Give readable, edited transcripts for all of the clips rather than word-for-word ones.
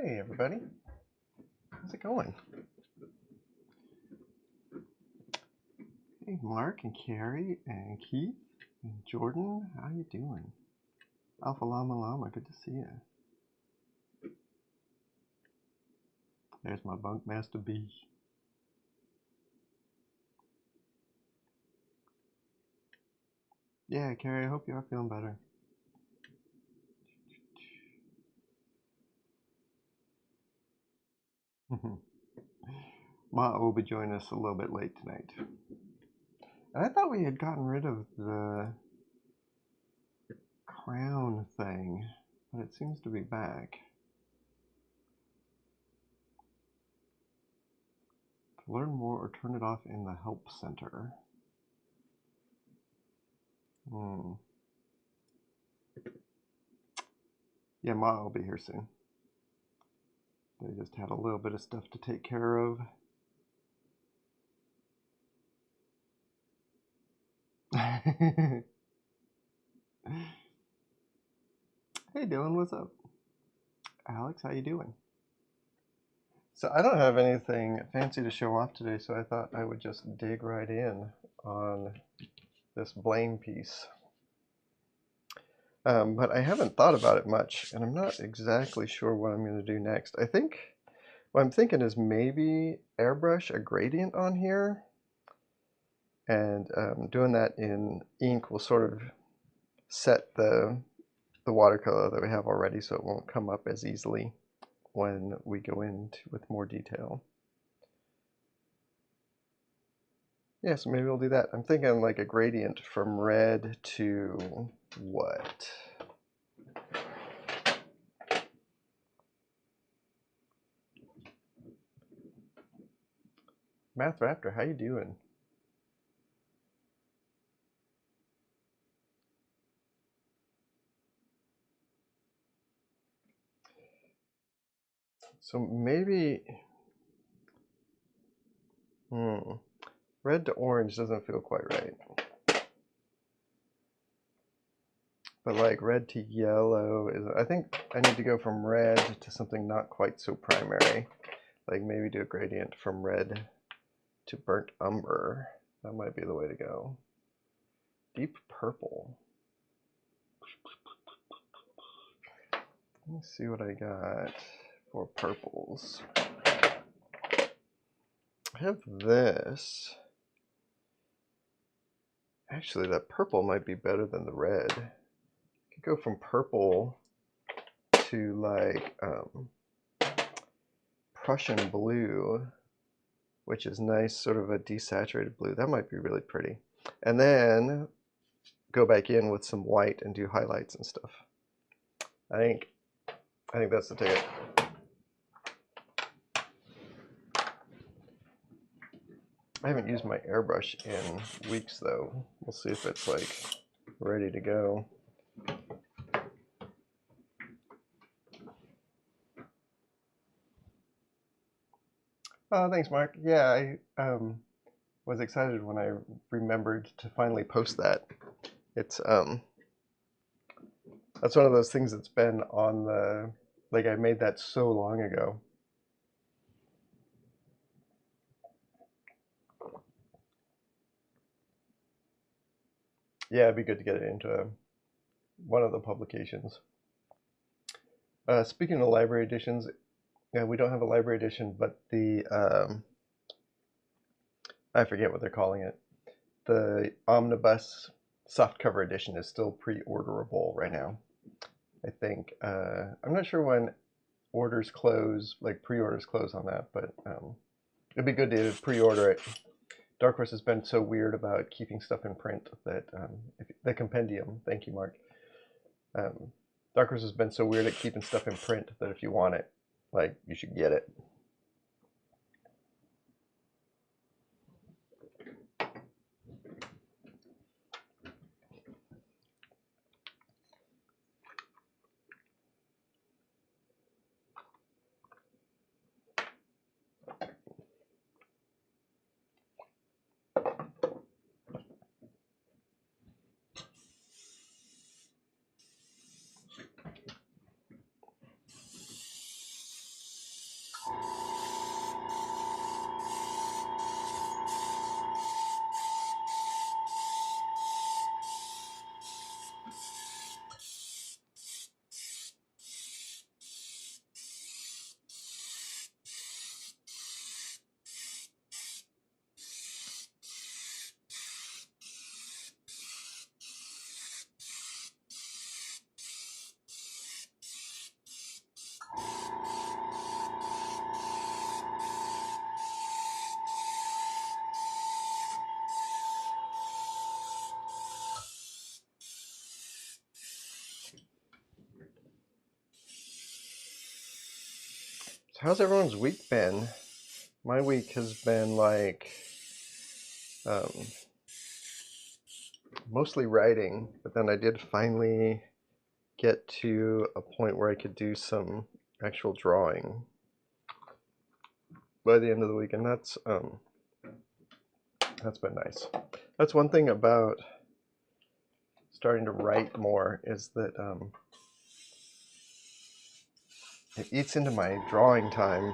Hey everybody, how's it going? Hey Mark and Carrie and Keith and Jordan, how you doing? Alpha Llama Llama, good to see you. There's my bunk master B. Yeah, Carrie, I hope you are feeling better. Ma will be joining us a little bit late tonight. And I thought we had gotten rid of the crown thing, but it seems to be back. To learn more or turn it off in the help center. Yeah, Ma will be here soon. They just had a little bit of stuff to take care of. Hey Dylan, what's up? Alex, how you doing? So I don't have anything fancy to show off today, so I thought I would just dig right in on this blame piece. But I haven't thought about it much, and I'm not exactly sure what I'm going to do next. I think what I'm thinking is maybe airbrush a gradient on here, and doing that in ink will sort of set the watercolor that we have already so it won't come up as easily when we go into with more detail. Yeah, so maybe we'll do that. I'm thinking like a gradient from red to what? Math Raptor, how you doing? So maybe red to orange doesn't feel quite right. But like red to yellow is, I think I need to go from red to something not quite so primary. Like maybe do a gradient from red to burnt umber. That might be the way to go. Deep purple. Let me see what I got for purples. I have this. Actually, that purple might be better than the red. I could go from purple to like Prussian blue, which is nice, sort of a desaturated blue. That might be really pretty. And then go back in with some white and do highlights and stuff. I think that's the ticket. I haven't used my airbrush in weeks though. We'll see if it's like ready to go. Oh, thanks, Mark. Yeah, I was excited when I remembered to finally post that. It's that's one of those things that's been on the, like I made that so long ago. Yeah, it'd be good to get it into one of the publications. Speaking of library editions, yeah, we don't have a library edition, but the I forget what they're calling it. The omnibus softcover edition is still pre-orderable right now. I think I'm not sure when orders close, like pre-orders close on that, but it'd be good to pre-order it. Dark Horse has been so weird about keeping stuff in print that the compendium, thank you, Mark. Dark Horse has been so weird at keeping stuff in print that if you want it, like you should get it. how's everyone's week been? My week has been like mostly writing, but then I did finally get to a point where I could do some actual drawing by the end of the week, and that's been nice. That's one thing about starting to write more, is that it eats into my drawing time.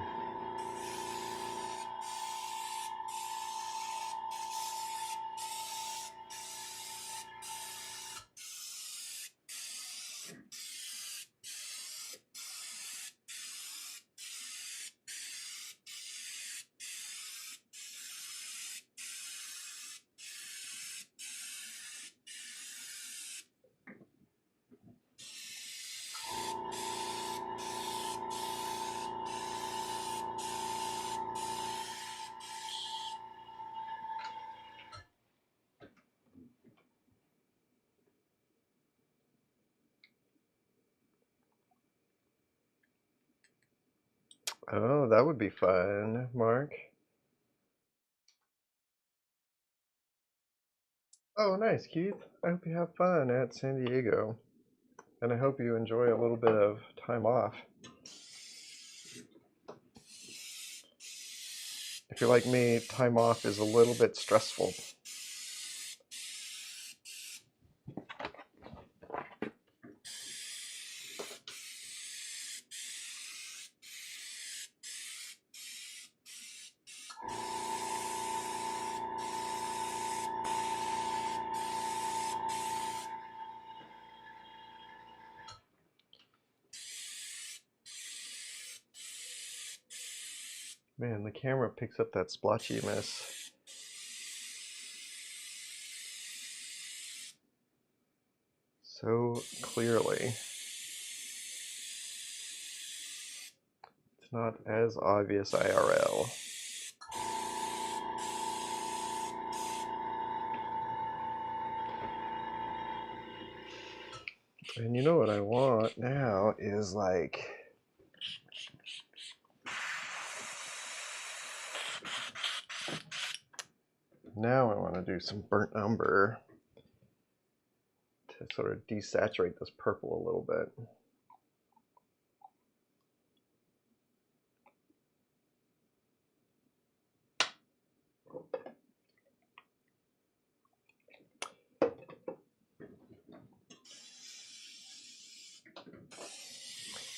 Oh, that would be fun, Mark. Oh, nice, Keith. I hope you have fun at San Diego, and I hope you enjoy a little bit of time off. If you're like me, time off is a little bit stressful. Man, the camera picks up that splotchiness so clearly. It's not as obvious IRL. And you know what I want now is like now I want to do some burnt umber to sort of desaturate this purple a little bit.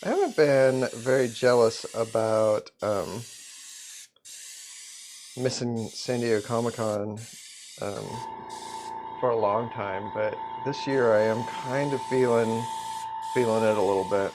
I haven't been very jealous about missing San Diego Comic-Con for a long time, but this year I am kind of feeling it a little bit.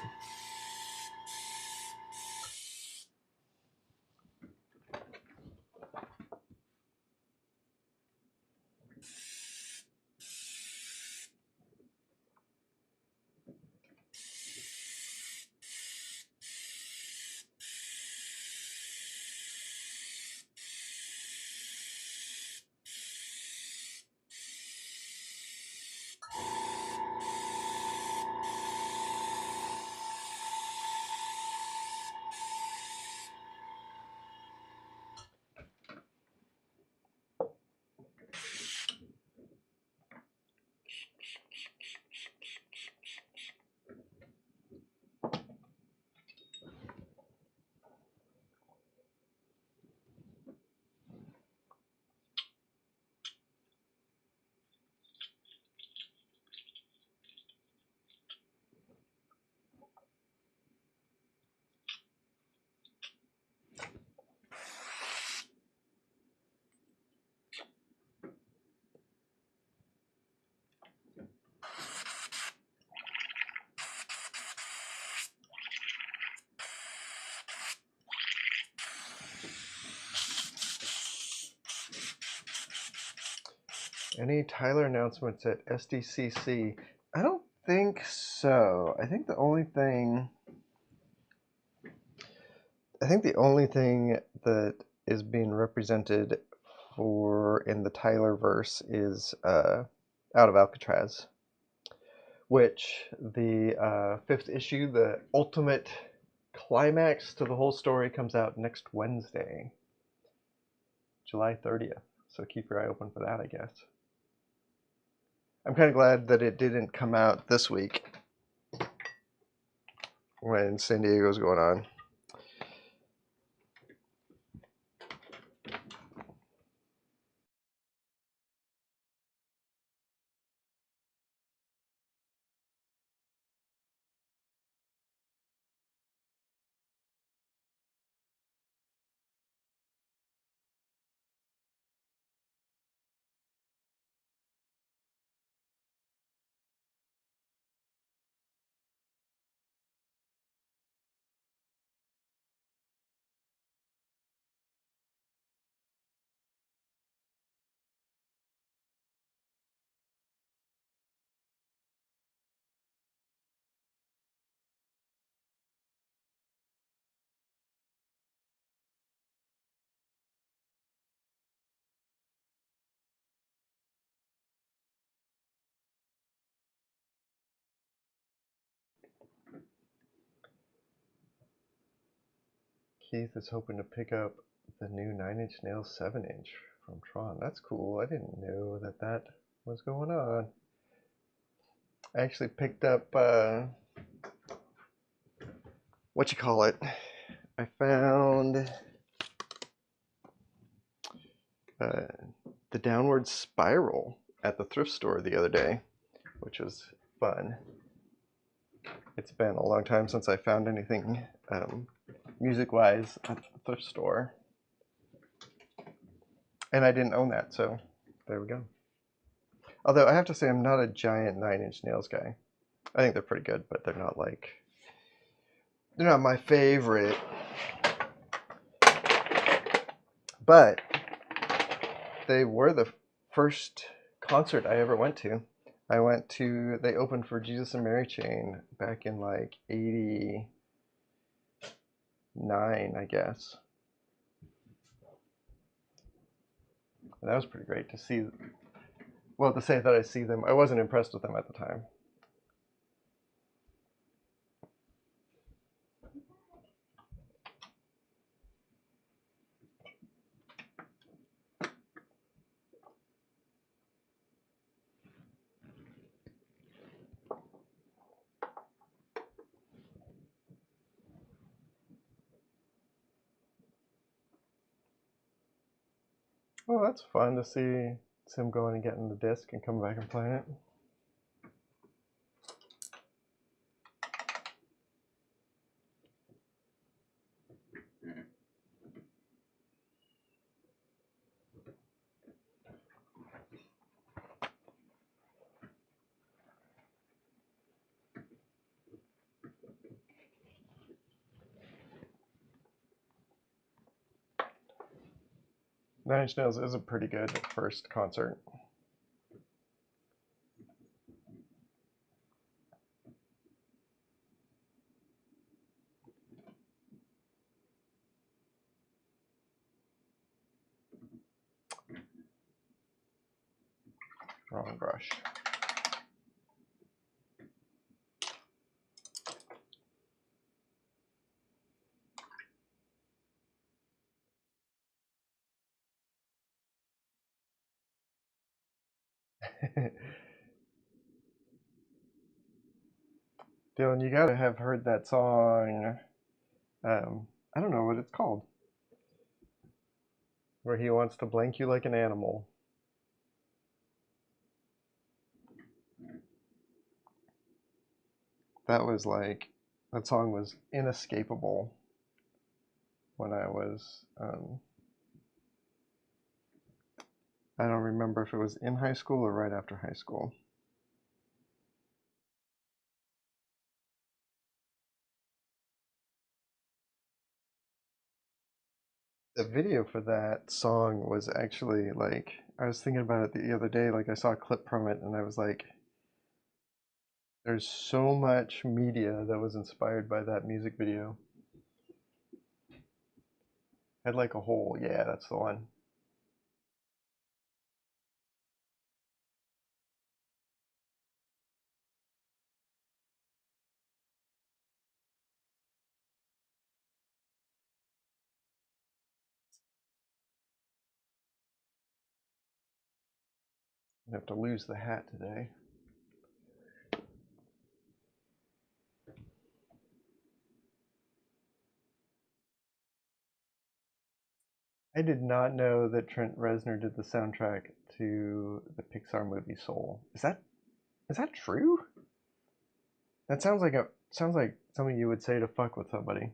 Any Tyler announcements at SDCC? I don't think so. I think the only thing that is being represented for in the Tyler verse is Out of Alcatraz, which the fifth issue, the ultimate climax to the whole story comes out next Wednesday, July 30th. So keep your eye open for that, I guess. I'm kind of glad that it didn't come out this week when San Diego's going on. Keith is hoping to pick up the new 9 Inch Nails 7-inch from Tron. That's cool. I didn't know that that was going on. I actually picked up, what you call it? I found the Downward Spiral at the thrift store the other day, which was fun. It's been a long time since I found anything music-wise at the thrift store. And I didn't own that, so there we go. Although I have to say I'm not a giant 9 Inch Nails guy. I think they're pretty good, but they're not my favorite. But they were the first concert I ever went to. They opened for Jesus and Mary Chain back in like 89, I guess. And that was pretty great to see. Well, to say that I see them, I wasn't impressed with them at the time. Well, that's fun to see him going and getting the disc and coming back and playing it. Nine Inch Nails is a pretty good first concert. Wrong brush. Dylan, you gotta have heard that song. I don't know what it's called. Where he wants to blank you like an animal. That song was inescapable when I was, I don't remember if it was in high school or right after high school. The video for that song was actually I was thinking about it the other day, I saw a clip from it and I was like, there's so much media that was inspired by that music video. Had like a whole, yeah, that's the one. I have to lose the hat today. I did not know that Trent Reznor did the soundtrack to the Pixar movie Soul. Is that true? That sounds like something you would say to fuck with somebody.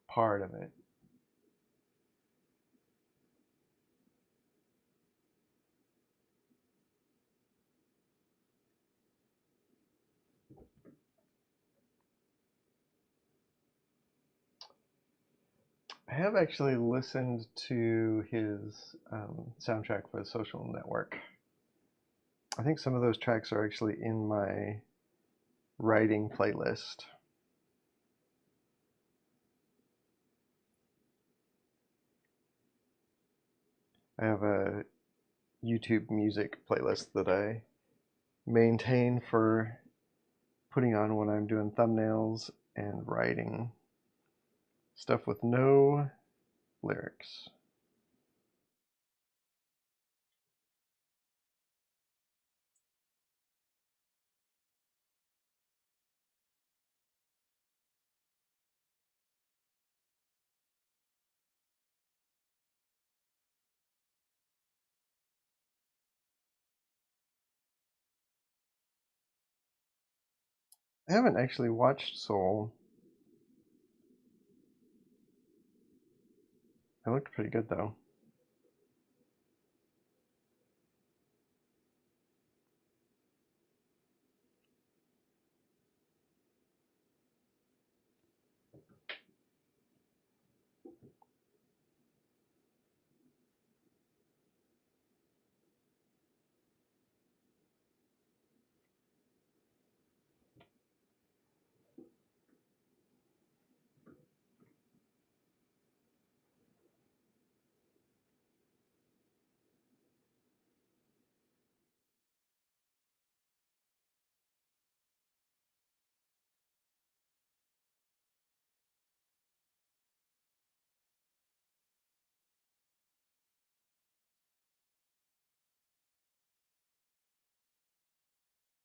Part of it. I have actually listened to his soundtrack for the Social Network. I think some of those tracks are actually in my writing playlist. I have a YouTube music playlist that I maintain for putting on when I'm doing thumbnails and writing stuff with no lyrics. I haven't actually watched Soul. It looked pretty good though.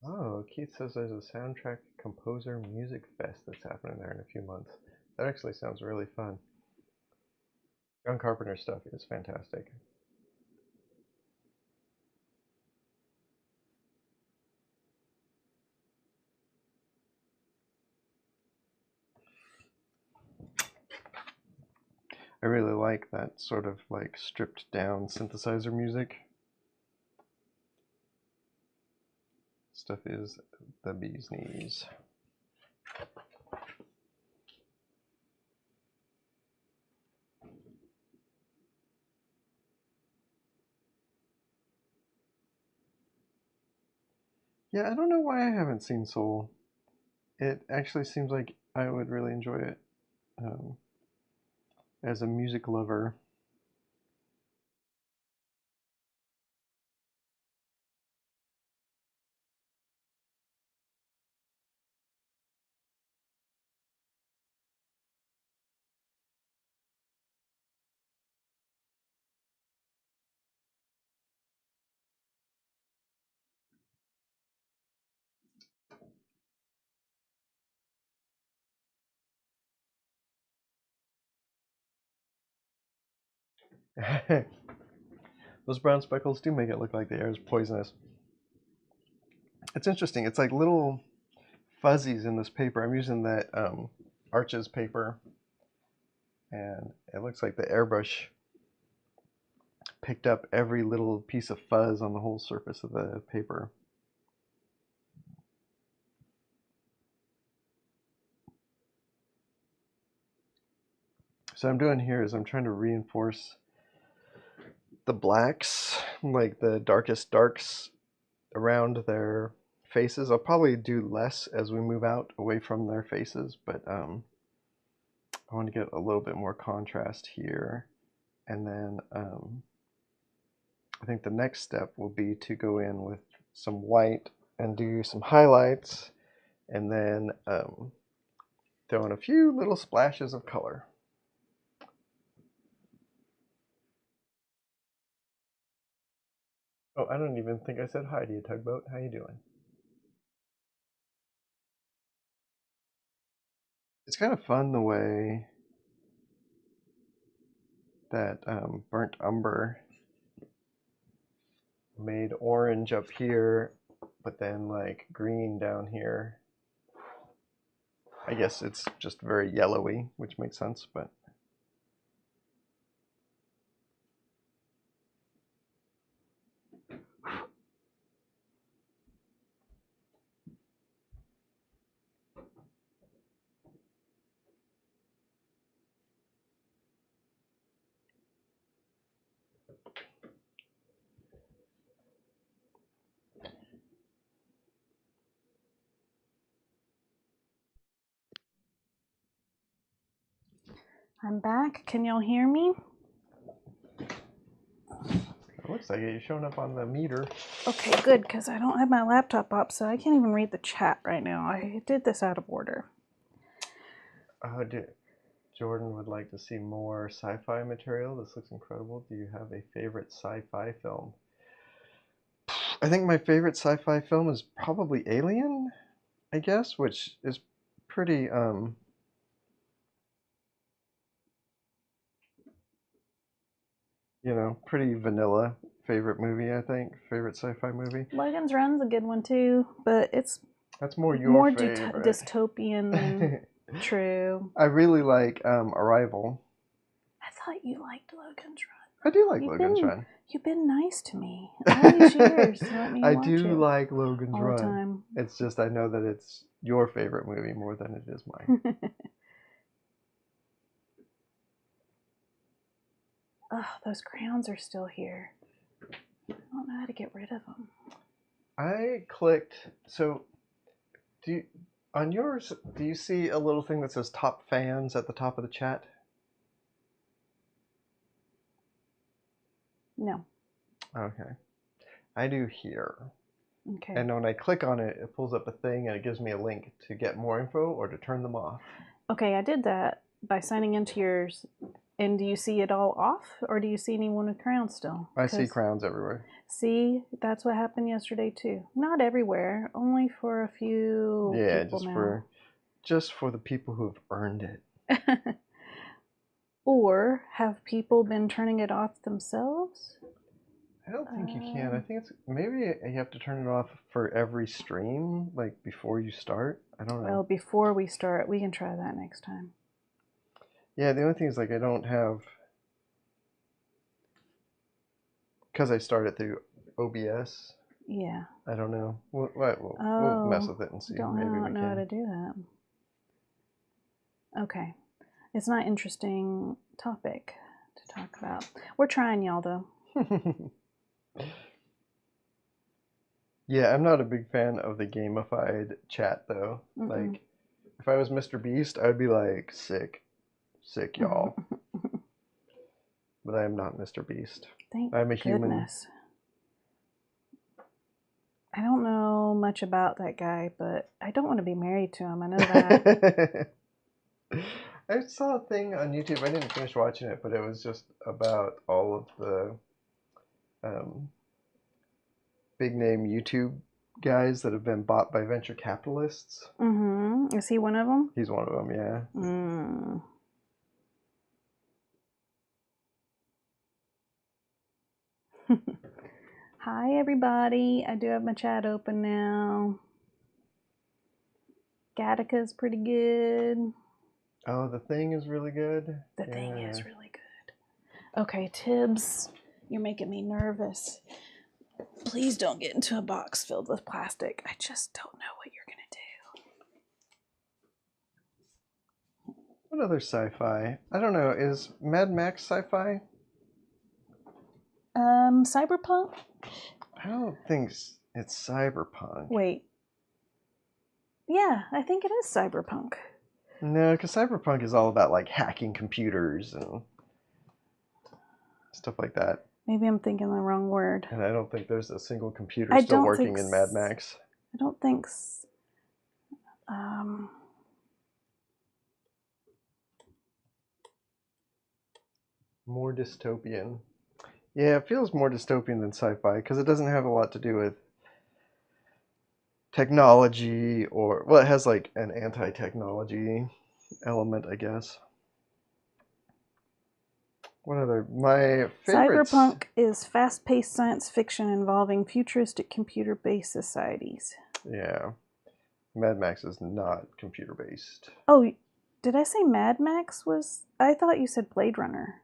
Oh, Keith says there's a soundtrack composer music fest that's happening there in a few months. That actually sounds really fun. John Carpenter's stuff is fantastic. I really like that sort of like stripped down synthesizer music. Stuff is the bee's knees. Yeah, I don't know why I haven't seen Soul. It actually seems like I would really enjoy it um, as a music lover. Those brown speckles do make it look like the air is poisonous. It's interesting. It's like little fuzzies in this paper. I'm using that Arches paper, and it looks like the airbrush picked up every little piece of fuzz on the whole surface of the paper. So what I'm doing here is I'm trying to reinforce the blacks, like the darkest darks around their faces. I'll probably do less as we move out away from their faces, but I want to get a little bit more contrast here. And then I think the next step will be to go in with some white and do some highlights, and then throw in a few little splashes of color. Oh, I don't even think I said hi to you, Tugboat. How you doing? It's kind of fun the way that burnt umber made orange up here, but then like green down here. I guess it's just very yellowy, which makes sense, but I'm back. Can y'all hear me? it looks like it. You're showing up on the meter. Okay, good, because I don't have my laptop up, so I can't even read the chat right now. I did this out of order. Jordan would like to see more sci-fi material. This looks incredible. Do you have a favorite sci-fi film? I think my favorite sci-fi film is probably Alien, I guess, which is pretty pretty vanilla favorite movie, I think. Favorite sci-fi movie. Logan's Run's a good one too, but it's That's more your favorite. dystopian than true. I really like Arrival. I thought you liked Logan's Run. I do like Logan's Run. You've been nice to me all these years to let me I watch do it like Logan's all Run. the time. It's just I know that it's your favorite movie more than it is mine. Oh, those crowns are still here. I don't know how to get rid of them. I clicked. So, on yours, do you see a little thing that says top fans at the top of the chat? No. Okay. I do here. Okay. And when I click on it, it pulls up a thing and it gives me a link to get more info or to turn them off. Okay, I did that by signing into yours. And do you see it all off, or do you see anyone with crowns still? I see crowns everywhere. See, that's what happened yesterday too. Not everywhere, only for a few people now. Just for the people who've earned it. Or have people been turning it off themselves? I don't think you can. I think it's maybe you have to turn it off for every stream, like before you start. I don't know. Well, before we start, we can try that next time. Yeah, the only thing is like I don't have, because I started through OBS. Yeah. I don't know. We'll mess with it and see. Maybe we can. Know how to do that. Okay. It's not an interesting topic to talk about. We're trying, y'all, though. Yeah, I'm not a big fan of the gamified chat, though. Like, if I was Mr. Beast, I would be like, sick, y'all. But I am not Mr. Beast. I'm a human. I don't know much about that guy, but I don't want to be married to him. I know that. I saw a thing on YouTube. I didn't finish watching it, but it was just about all of the big name YouTube guys that have been bought by venture capitalists. Is he one of them? He's one of them, yeah. Hi, everybody. I do have my chat open now. Gattaca's pretty good. Oh, the thing is really good? The thing is really good. Okay, Tibbs, you're making me nervous. Please don't get into a box filled with plastic. I just don't know what you're going to do. What other sci-fi? I don't know. Is Mad Max sci-fi? Cyberpunk? I don't think it's cyberpunk. Wait. Yeah, I think it is cyberpunk. No, because cyberpunk is all about like hacking computers and stuff like that. Maybe I'm thinking the wrong word. And I don't think there's a single computer still working in Mad Max. I don't think. More dystopian. Yeah, it feels more dystopian than sci-fi because it doesn't have a lot to do with technology or, well, it has like an anti-technology element, I guess. What other? My favorites. Cyberpunk is fast-paced science fiction involving futuristic computer-based societies. Yeah. Mad Max is not computer-based. Oh, did I say Mad Max was? I thought you said Blade Runner.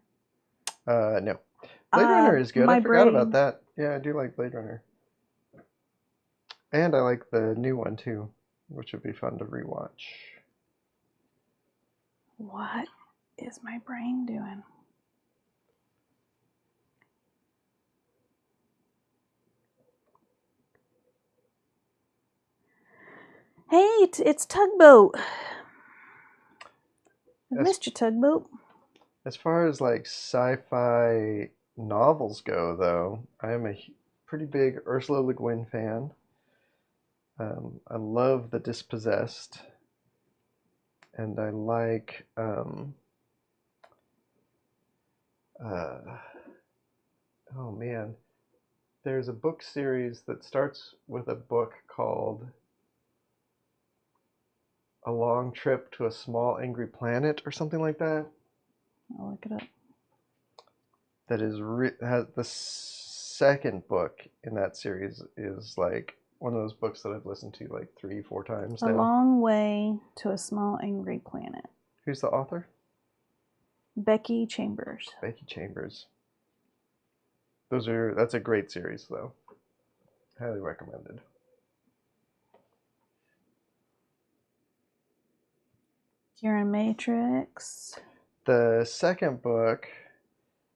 No. Blade Runner is good. I forgot about that. Yeah, I do like Blade Runner. And I like the new one too, which would be fun to rewatch. What is my brain doing? Hey, it's Tugboat. I missed you, Tugboat. As far as like sci-fi novels go, though, I am a pretty big Ursula Le Guin fan. I love The Dispossessed, and I like oh man, there's a book series that starts with a book called A Long Trip to a Small Angry Planet or something like that. I'll look it up. That is has the second book in that series is like one of those books that I've listened to like 3-4 times now. A Long Way to a Small Angry Planet. Who's the author? Becky Chambers. Becky Chambers. That's a great series though. Highly recommended. Kieran Matrix. The second book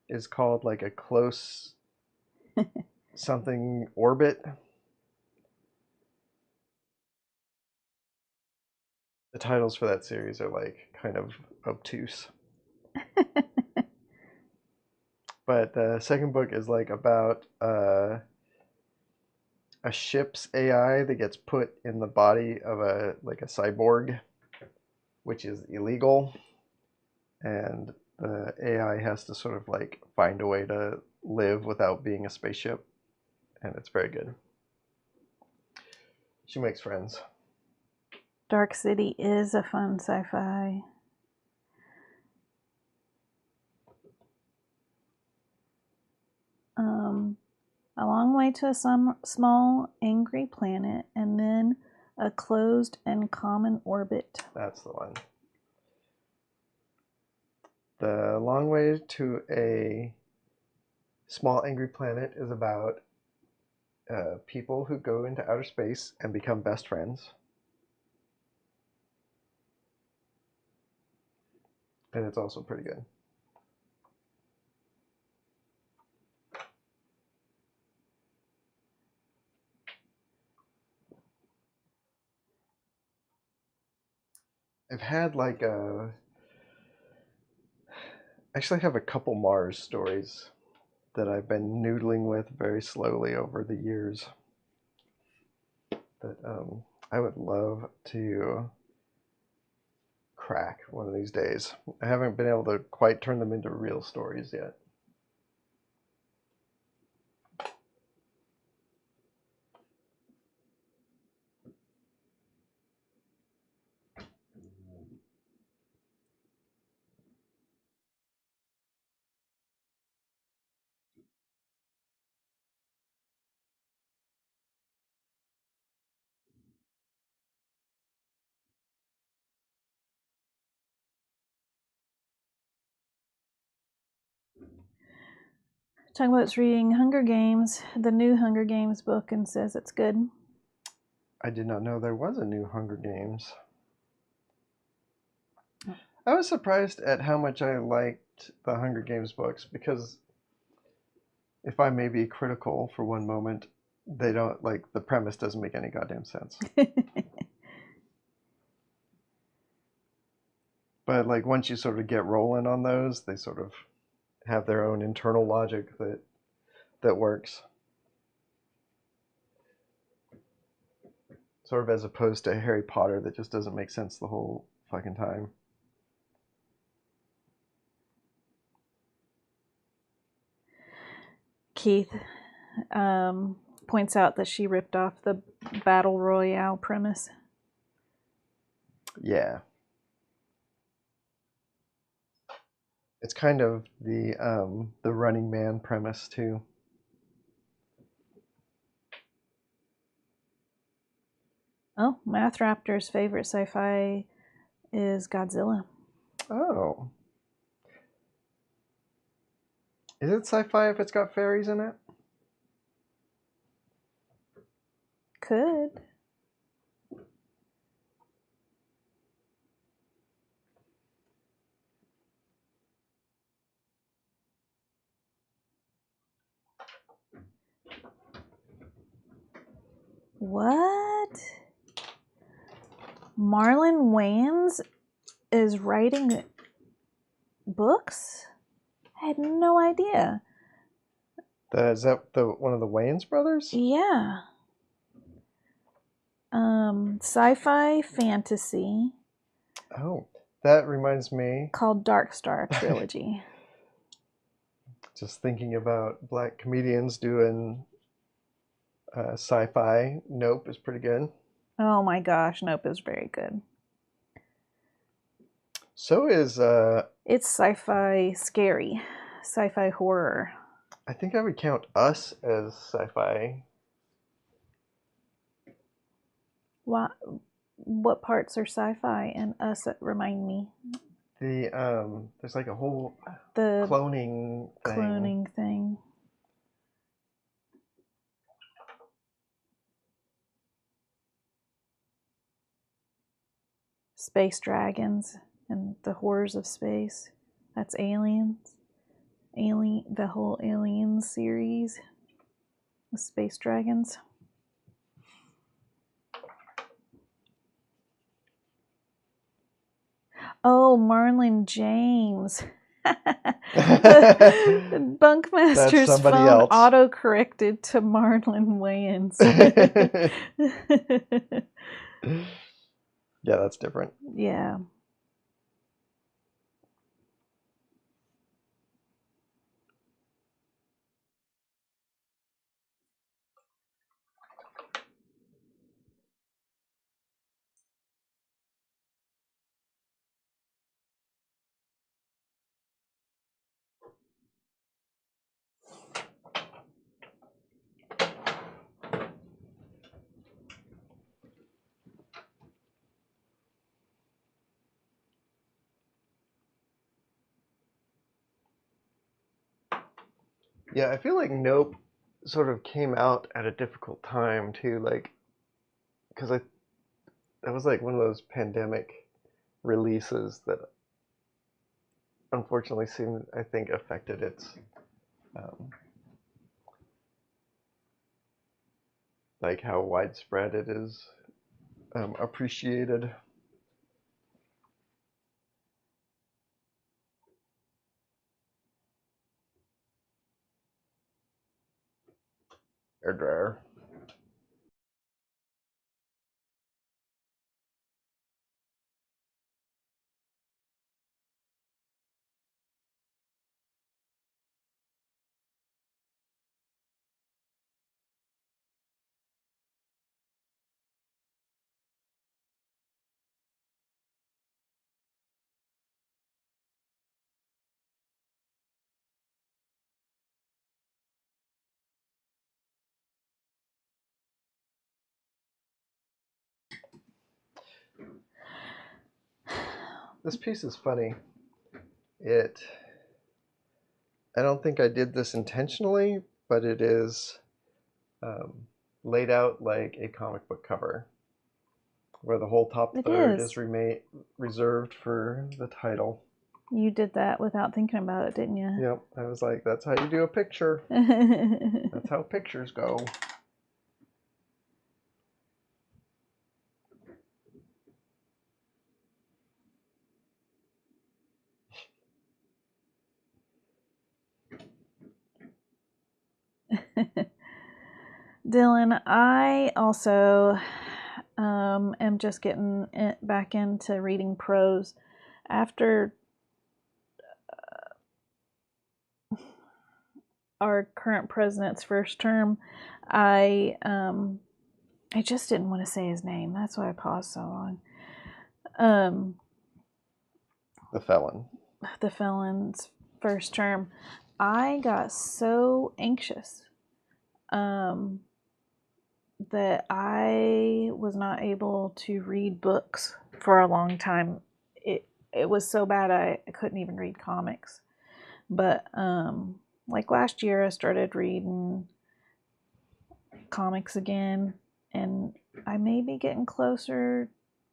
is called like A Close Something Orbit. The titles for that series are like kind of obtuse. But the second book is like about a ship's AI that gets put in the body of a cyborg, which is illegal, and the AI has to sort of like find a way to live without being a spaceship, and it's very good. She makes friends. Dark City is a fun sci-fi. A Long Way to a Small Angry Planet, and then A Closed and Common Orbit. That's the one. The Long Way to a Small Angry Planet is about people who go into outer space and become best friends. And it's also pretty good. I've had like actually have a couple Mars stories that I've been noodling with very slowly over the years that I would love to crack one of these days. I haven't been able to quite turn them into real stories yet. Tugboat's reading Hunger Games, the new Hunger Games book, and says it's good. I did not know there was a new Hunger Games. I was surprised at how much I liked the Hunger Games books because if I may be critical for one moment, they don't like the premise doesn't make any goddamn sense. But like once you sort of get rolling on those, they sort of have their own internal logic that works. Sort of as opposed to Harry Potter that just doesn't make sense the whole fucking time. Keith points out that she ripped off the Battle Royale premise. Yeah. It's kind of the Running Man premise too. Oh, Math Raptor's favorite sci-fi is Godzilla. Oh. Is it sci-fi if it's got fairies in it? Could. What? Marlon Wayans is writing books? I had no idea. Is that one of the Wayans brothers? Yeah. Sci-fi fantasy. Oh, that reminds me. Called Dark Star Trilogy. Just thinking about black comedians doing sci-fi. Nope is pretty good. Oh my gosh, Nope is very good. So is it's sci-fi scary, sci-fi horror. I think I would count Us as sci-fi. What parts are sci-fi and Us? Remind me. There's like a whole cloning thing. Space dragons and the horrors of space. That's Aliens. The whole Aliens series. The space dragons. Oh, Marlon James. Bunkmaster's phone auto-corrected to Marlon Wayans. Yeah, that's different. Yeah. Yeah, I feel like Nope sort of came out at a difficult time too, like, because that was like one of those pandemic releases that unfortunately seemed, I think, affected its like how widespread it is appreciated. Air dryer. This piece is funny. I don't think I did this intentionally, but it is laid out like a comic book cover, where the whole top third is reserved for the title. You did that without thinking about it, didn't you? Yep, I was like, that's how you do a picture. That's how pictures go. Dylan, I also am just getting back into reading prose. After our current president's first term, I just didn't want to say his name. That's why I paused so long. The felon. The felon's first term. I got so anxious that I was not able to read books for a long time. It was so bad I couldn't even read comics. But like last year I started reading comics again, and I may be getting closer.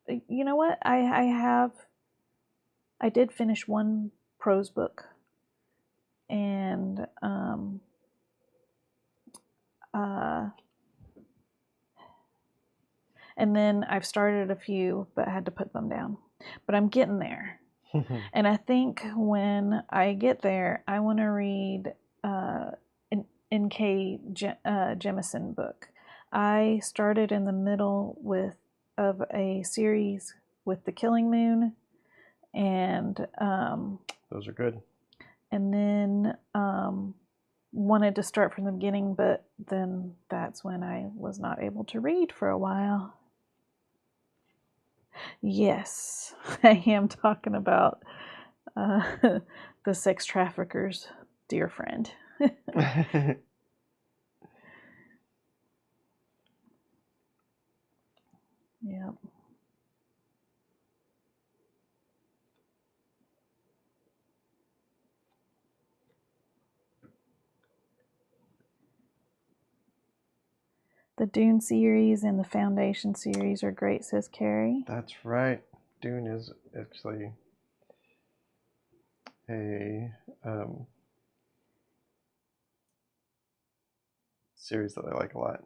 You know what? I did finish one prose book, and and then I've started a few, but I had to put them down. But I'm getting there. And I think when I get there, I want to read an N.K. Jemisin book. I started in the middle of a series with The Killing Moon, and those are good. And then wanted to start from the beginning, but then that's when I was not able to read for a while. Yes, I am talking about the sex trafficker's dear friend. Yep. The Dune series and the Foundation series are great, says Carrie. That's right. Dune is actually a series that I like a lot.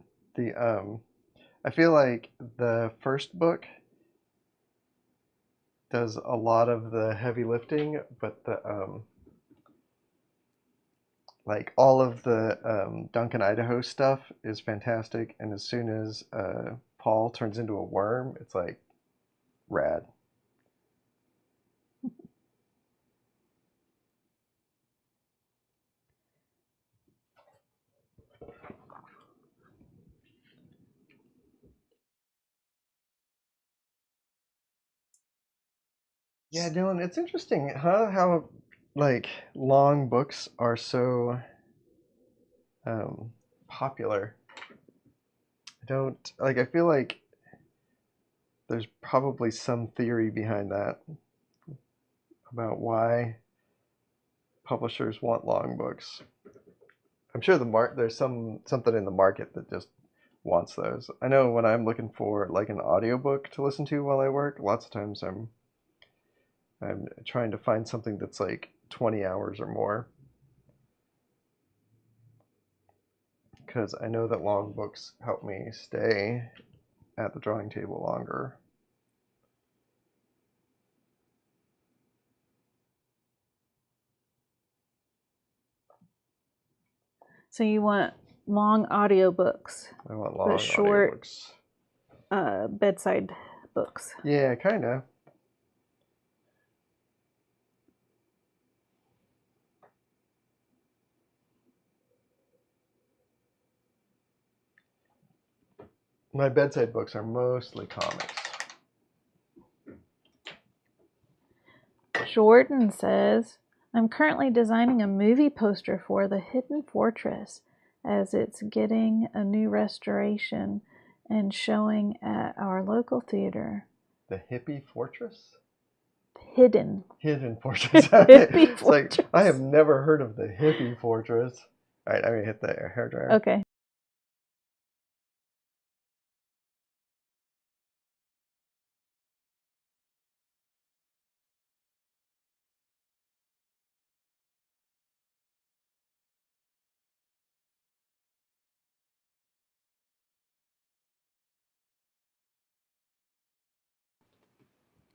I feel like the first book does a lot of the heavy lifting, but the like all of the Duncan Idaho stuff is fantastic, and as soon as Paul turns into a worm, it's like rad. Yeah, Dylan, it's interesting, huh? How like long books are so popular. I don't like. I feel like there's probably some theory behind that about why publishers want long books. I'm sure there's something in the market that just wants those. I know when I'm looking for like an audiobook to listen to while I work, lots of times I'm trying to find something that's like 20 hours or more. Because I know that long books help me stay at the drawing table longer. So you want long audiobooks. I want long short audiobooks. Bedside books. Yeah, kind of. My bedside books are mostly comics. Jordan says, I'm currently designing a movie poster for The Hidden Fortress as it's getting a new restoration and showing at our local theater. The Hippie Fortress? Hidden Fortress. Hippie It's Fortress. like, I have never heard of the Hippie Fortress. All right, I'm going to hit the hairdryer. Okay.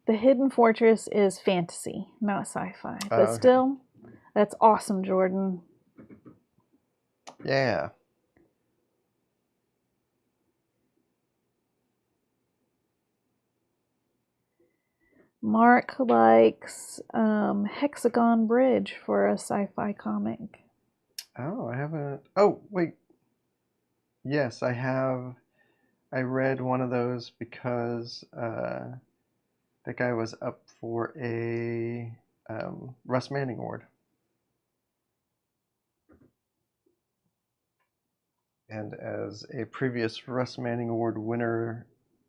The Hidden Fortress is fantasy, not sci-fi. But okay. Still, that's awesome, Jordan. Yeah. Mark likes Hexagon Bridge for a sci-fi comic. Oh, I haven't. Oh, wait. Yes, I have. I read one of those because the guy was up for a Russ Manning Award. And as a previous Russ Manning Award winner,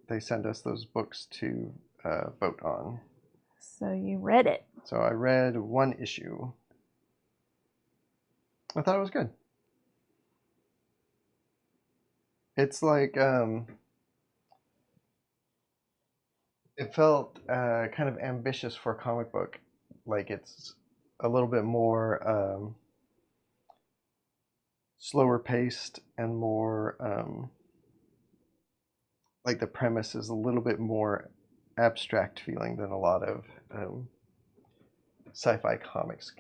they sent us those books to vote on. So you read it. So I read one issue. I thought it was good. It's like it felt kind of ambitious for a comic book. Like it's a little bit more slower paced and more like the premise is a little bit more abstract feeling than a lot of sci-fi comics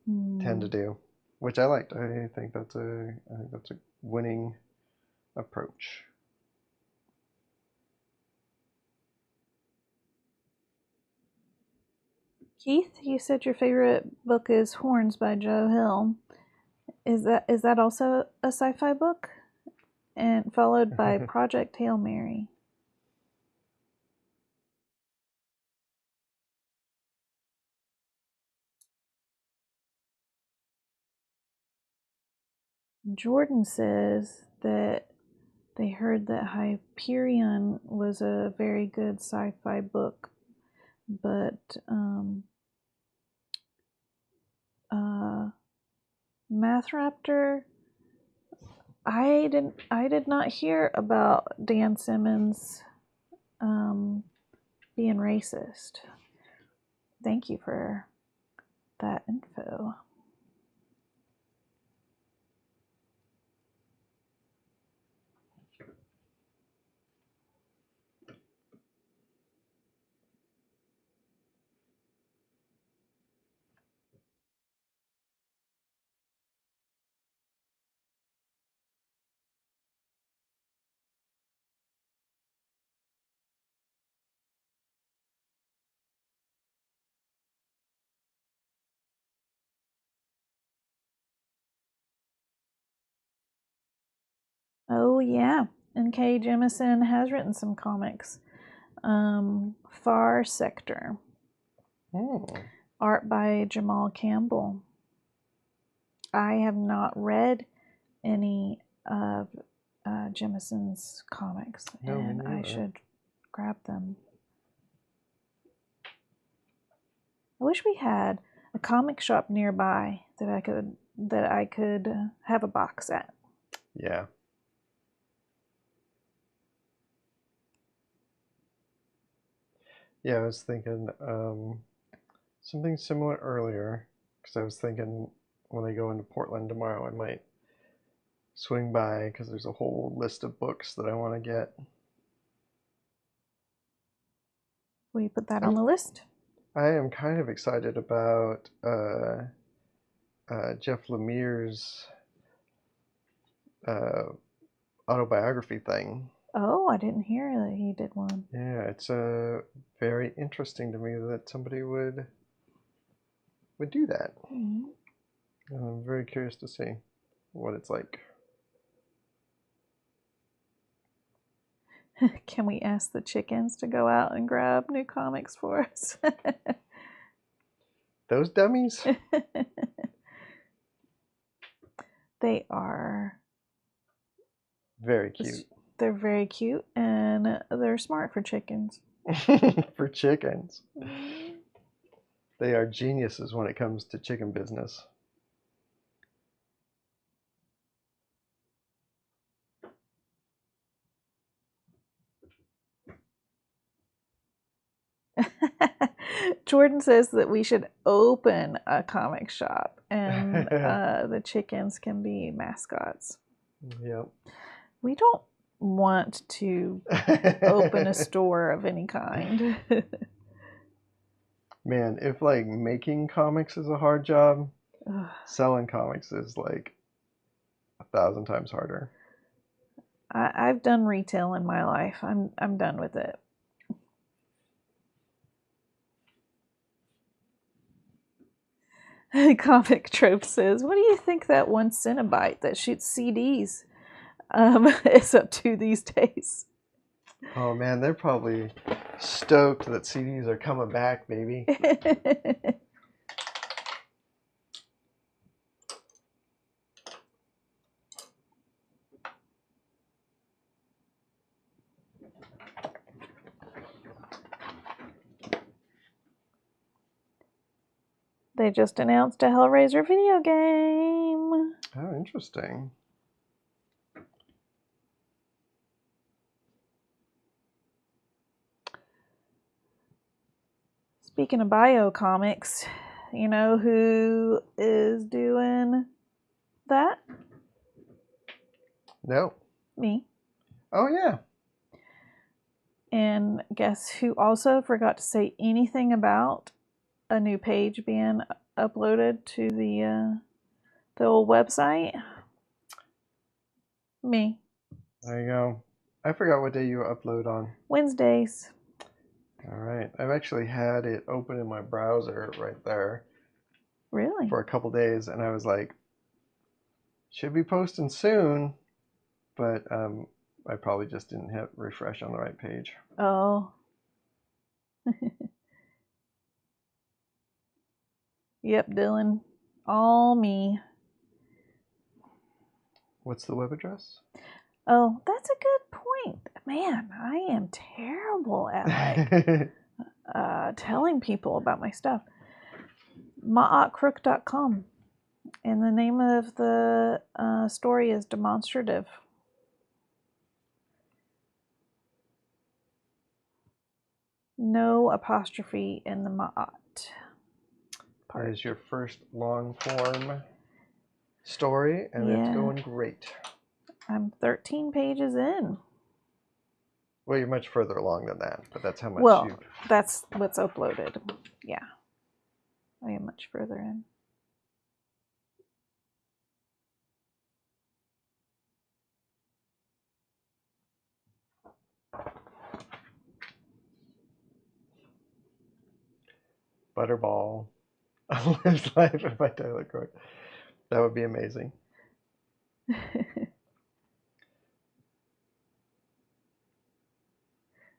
tend to do, which I liked. I think that's a winning approach. Keith, you said your favorite book is Horns by Joe Hill. Is that also a sci-fi book? And followed by Project Hail Mary. Jordan says that they heard that Hyperion was a very good sci-fi book, but Math Raptor, I did not hear about Dan Simmons being racist. Thank you for that info. Oh yeah, N.K. Jemisin has written some comics. Far Sector. Art by Jamal Campbell. I have not read any of Jemison's comics, and I should grab them. I wish we had a comic shop nearby that I could have a box at. Yeah. Yeah, I was thinking something similar earlier because I was thinking when I go into Portland tomorrow, I might swing by because there's a whole list of books that I want to get. Will you put that on the list? I am kind of excited about Jeff Lemire's autobiography thing. Oh, I didn't hear that he did one. Yeah, it's very interesting to me that somebody would do that. Mm-hmm. I'm very curious to see what it's like. Can we ask the chickens to go out and grab new comics for us? Those dummies? They are very cute. They're very cute and they're smart for chickens. For chickens. They are geniuses when it comes to chicken business. Jordan says that we should open a comic shop and the chickens can be mascots. Yep. We don't want to open a store of any kind. Man, if like making comics is a hard job, selling comics is like 1,000 times harder. I've done retail in my life. I'm done with it. Comic Trope says, what do you think that one Cinnabyte that shoots CDs is up to these days? Oh man, they're probably stoked that CDs are coming back, baby. They just announced a Hellraiser video game. Oh, interesting. Speaking of bio comics, you know who is doing that? No. Me. Oh yeah. And guess who also forgot to say anything about a new page being uploaded to the old website? Me. There you go. I forgot what day you upload on. Wednesdays. All right. I've actually had it open in my browser right there. Really? For a couple days, and I was like, should be posting soon, but I probably just didn't hit refresh on the right page. Oh. Yep, Dylan. All me. What's the web address? Oh, that's a good point. Man, I am terrible at telling people about my stuff. Crook.com. And the name of the story is Demonstrative. No apostrophe in the Ma'at part. That is your first long form story, and it's going great. I'm 13 pages in. Well, you're much further along than that, but that's how much that's what's uploaded. Yeah. I am much further in. Butterball lives life if I Tyler Crook. That would be amazing.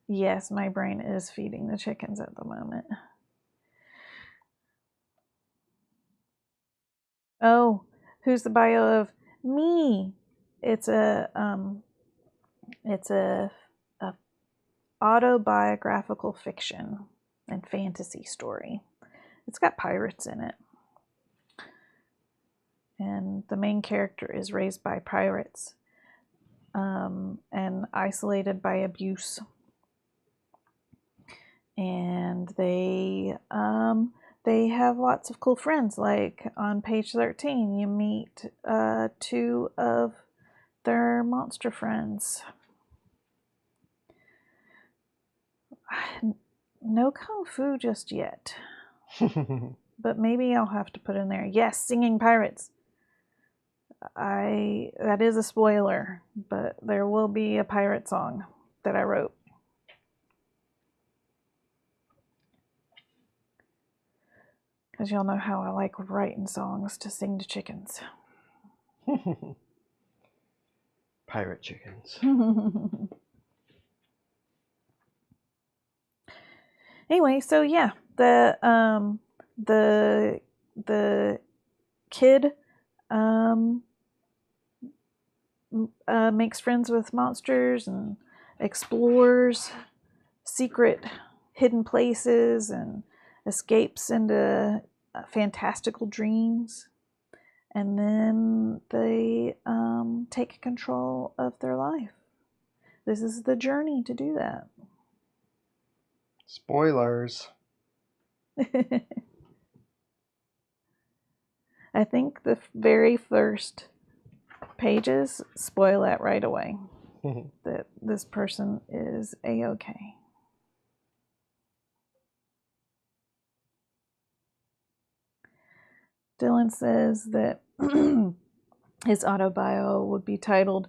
Yes, my brain is feeding the chickens at the moment. Oh, who's the bio of me? It's a autobiographical fiction and fantasy story. It's got pirates in it. And the main character is raised by pirates and isolated by abuse. And they have lots of cool friends. Like on page 13, you meet 2 of their monster friends. No kung fu just yet. But maybe I'll have to put in there, yes, singing pirates. That is a spoiler, but there will be a pirate song that I wrote. Because y'all know how I like writing songs to sing to chickens. Pirate chickens. Anyway, so yeah, the kid makes friends with monsters and explores secret hidden places and escapes into fantastical dreams, and then they take control of their life. This is the journey to do that. Spoilers. I think the very first pages spoil that right away. That this person is A-okay. Dylan says that his autobio would be titled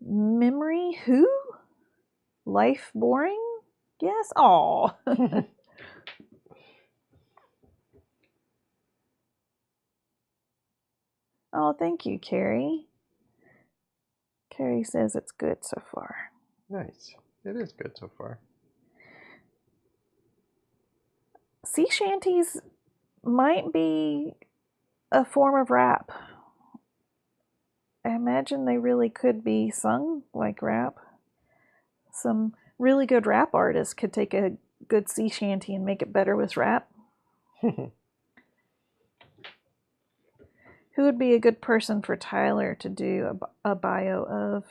Memory Who? Life Boring? Yes? Aw. Oh, thank you, Carrie. Carrie says it's good so far. Nice. It is good so far. Sea shanties might be a form of rap. I imagine they really could be sung like rap. Some really good rap artists could take a good sea shanty and make it better with rap. Who would be a good person for Tyler to do a bio of?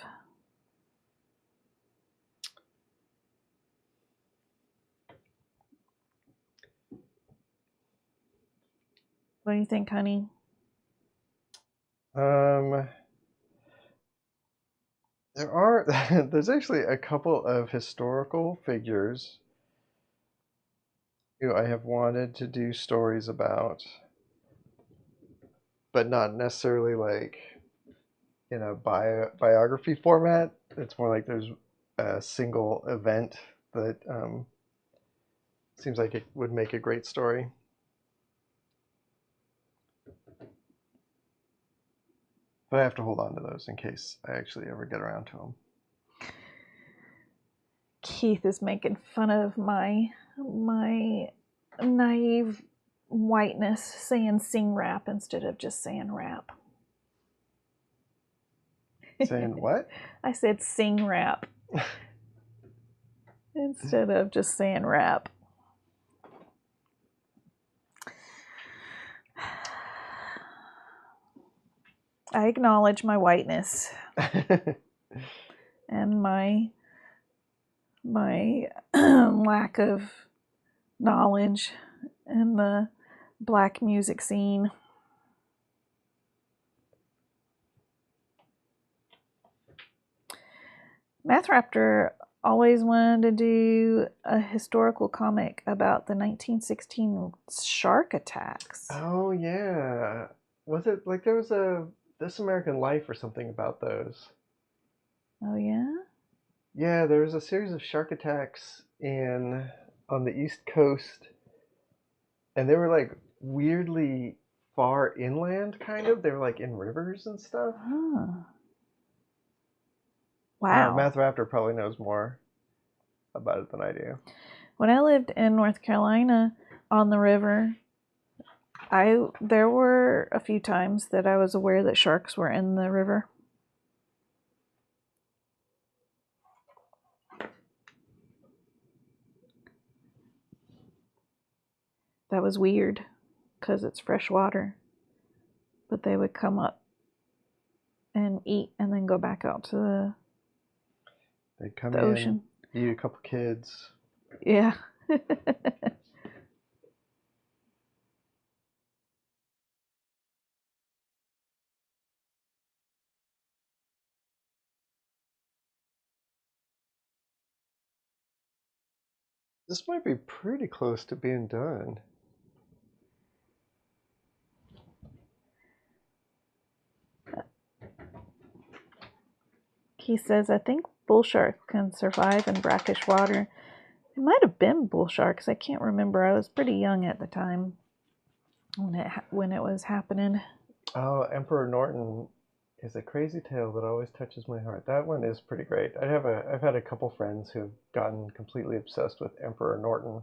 What do you think, honey? There's actually a couple of historical figures who I have wanted to do stories about, but not necessarily like in a biography format. It's more like there's a single event that seems like it would make a great story. But I have to hold on to those in case I actually ever get around to them. Keith is making fun of my naive whiteness, saying sing rap instead of just saying rap. Saying what? I said sing rap instead of just saying rap. I acknowledge my whiteness and my lack of knowledge in the black music scene. Math Raptor always wanted to do a historical comic about the 1916 shark attacks. Oh yeah. Was it like there was a This American Life or something about those? Oh yeah? Yeah, there was a series of shark attacks on the East Coast, and they were like weirdly far inland, kind of. They were like in rivers and stuff. Huh. Wow. Math Raptor probably knows more about it than I do. When I lived in North Carolina on the river, there were a few times that I was aware that sharks were in the river. That was weird because it's fresh water. But they would come up and eat and then go back out to They'd come the ocean. Eat a couple kids. Yeah. This might be pretty close to being done. He says, I think bull sharks can survive in brackish water. It might have been bull sharks. I can't remember. I was pretty young at the time when it was happening. Oh, Emperor Norton is a crazy tale that always touches my heart. That one is pretty great. I've had a couple friends who've gotten completely obsessed with Emperor Norton.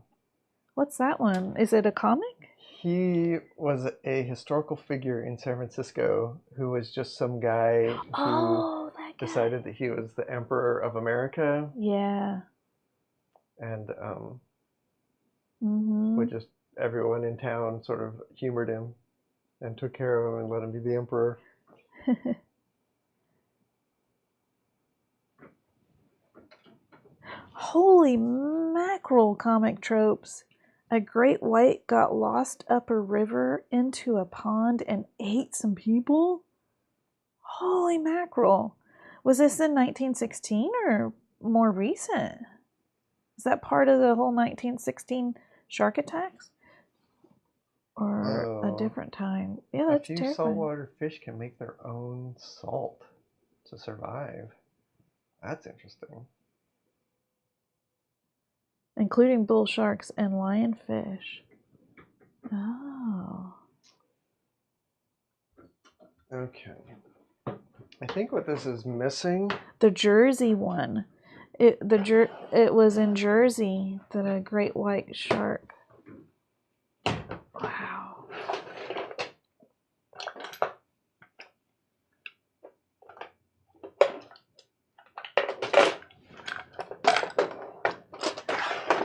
What's that one? Is it a comic? He was a historical figure in San Francisco who was just some guy who decided that he was the Emperor of America. Yeah. And would just everyone in town sort of humored him and took care of him and let him be the emperor. Holy mackerel, comic tropes. A great white got lost up a river into a pond and ate some people? Holy mackerel. Was this in 1916 or more recent? Is that part of the whole 1916 shark attacks? Or a different time? Yeah, that's terrifying. A few saltwater fish can make their own salt to survive. That's interesting. Including bull sharks and lionfish. Oh. Okay. I think what this is missing. The Jersey one. It was in Jersey that a great white shark. Wow.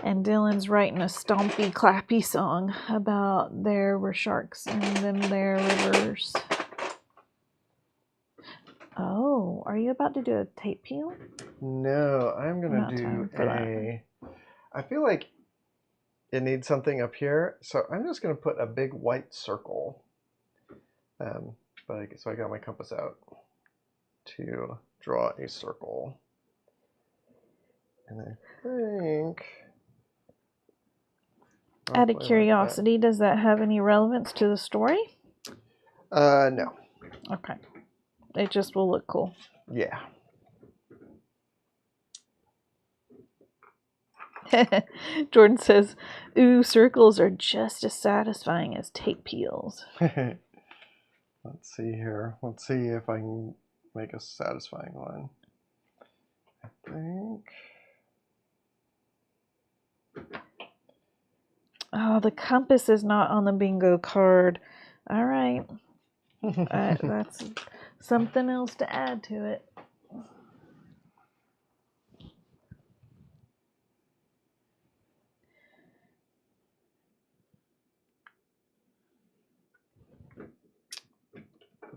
And Dylan's writing a stompy, clappy song about there were sharks in them there rivers. Oh, are you about to do a tape peel? No, I'm gonna do a. I feel like it needs something up here, so I'm just gonna put a big white circle. So I got my compass out to draw a circle, and I think. Out of curiosity, does that have any relevance to the story? No. Okay. It just will look cool. Yeah. Jordan says, ooh, circles are just as satisfying as tape peels. Let's see here. Let's see if I can make a satisfying one. I think. Oh, the compass is not on the bingo card. All right. That's something else to add to it.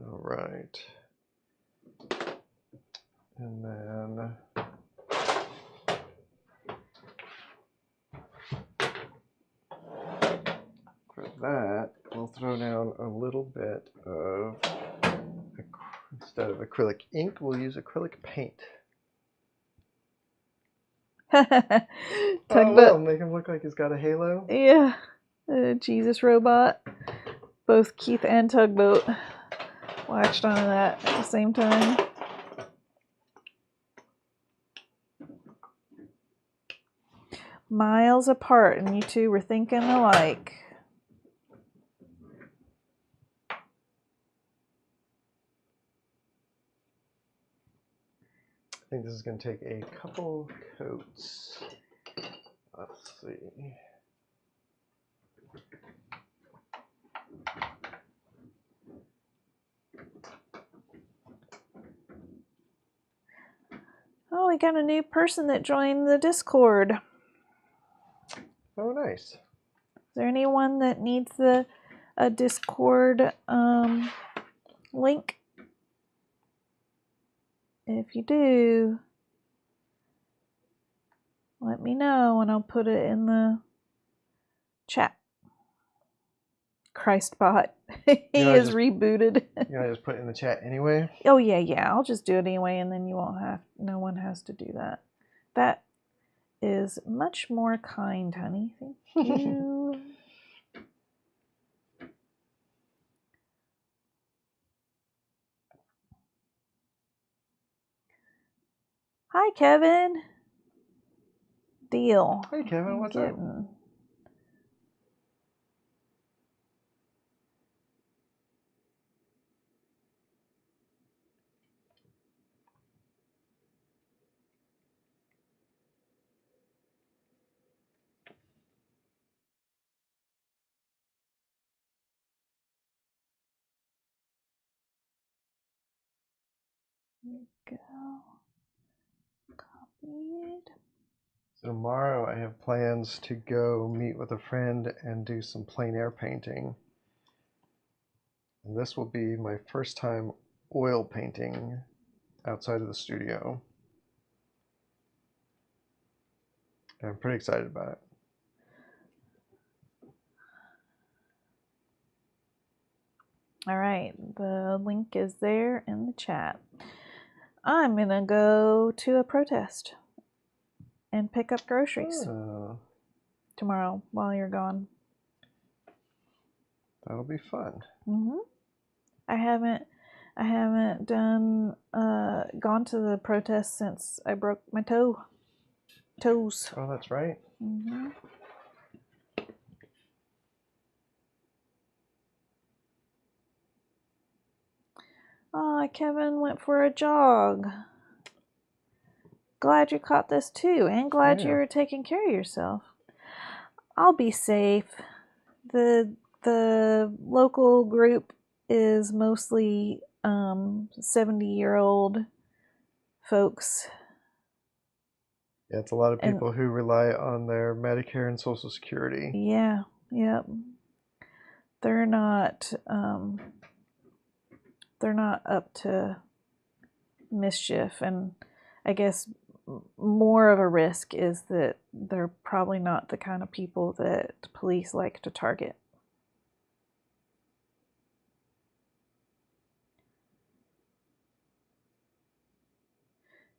All right. And then for that, we'll throw down a little bit of, instead of acrylic ink, we'll use acrylic paint. Tugboat. Make him look like he's got a halo. Yeah. Jesus robot. Both Keith and Tugboat latched onto that at the same time. Miles apart, and you two were thinking alike. I think this is going to take a couple coats. Let's see. Oh, we got a new person that joined the Discord. Oh, nice. Is there anyone that needs a Discord link? If you do, let me know and I'll put it in the chat. Christbot. He is rebooted. You just put it in the chat anyway? Oh, yeah. I'll just do it anyway, and then no one has to do that. That is much more kind, honey. Thank you. Hi, Kevin. Deal. Hey, Kevin, what's up? There we go. Copied. So tomorrow I have plans to go meet with a friend and do some plein air painting. And this will be my first time oil painting outside of the studio. And I'm pretty excited about it. All right, the link is there in the chat. I'm gonna go to a protest and pick up groceries tomorrow while you're gone. That'll be fun. I haven't gone to the protest since I broke my toes. Oh, that's right. Oh, Kevin went for a jog. Glad you caught this too, and glad you're taking care of yourself. I'll be safe. The local group is mostly 70-year-old folks. Yeah, it's a lot of people who rely on their Medicare and Social Security. Yeah, yep. They're not up to mischief, and I guess more of a risk is that they're probably not the kind of people that police like to target.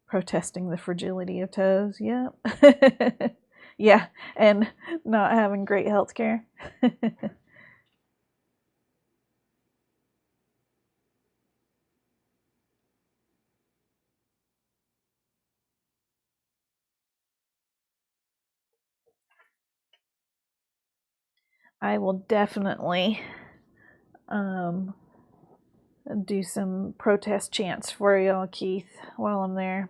Protesting the fragility of toes, yep. Yeah, and not having great health care. I will definitely do some protest chants for y'all, Keith, while I'm there.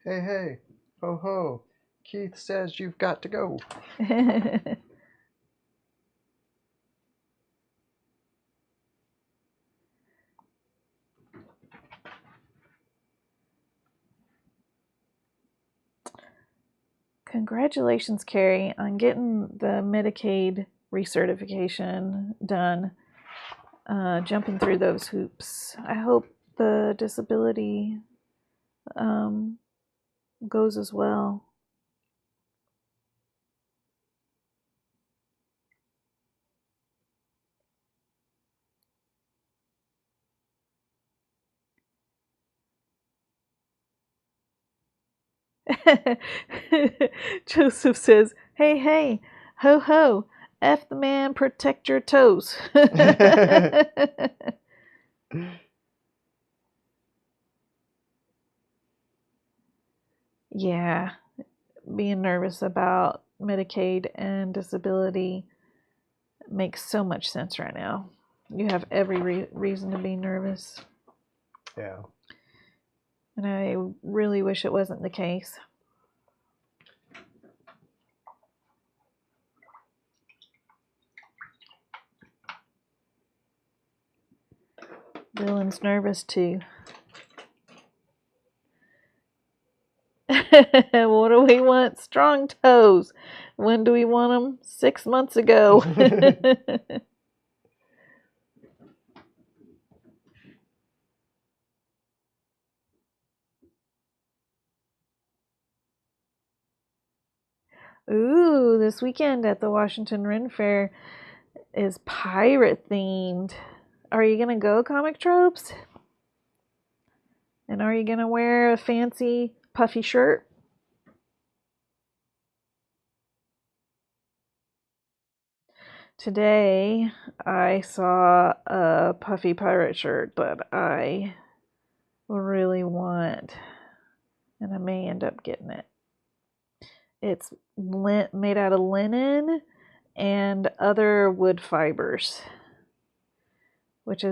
Hey, hey, ho, ho. Keith says you've got to go. Congratulations, Carrie, on getting the Medicaid recertification done. Jumping through those hoops. I hope the disability goes as well. Joseph says, hey, hey, ho, ho, F the man, protect your toes. Yeah, being nervous about Medicaid and disability makes so much sense right now. You have every reason to be nervous. Yeah. And I really wish it wasn't the case. Dylan's nervous too. What do we want? Strong toes. When do we want them? 6 months ago. Ooh, this weekend at the Washington Ren Fair is pirate themed. Are you gonna go, Comic Tropes? And are you gonna wear a fancy puffy shirt? Today I saw a puffy pirate shirt that I really want, and I may end up getting it. It's made out of linen and other wood fibers, which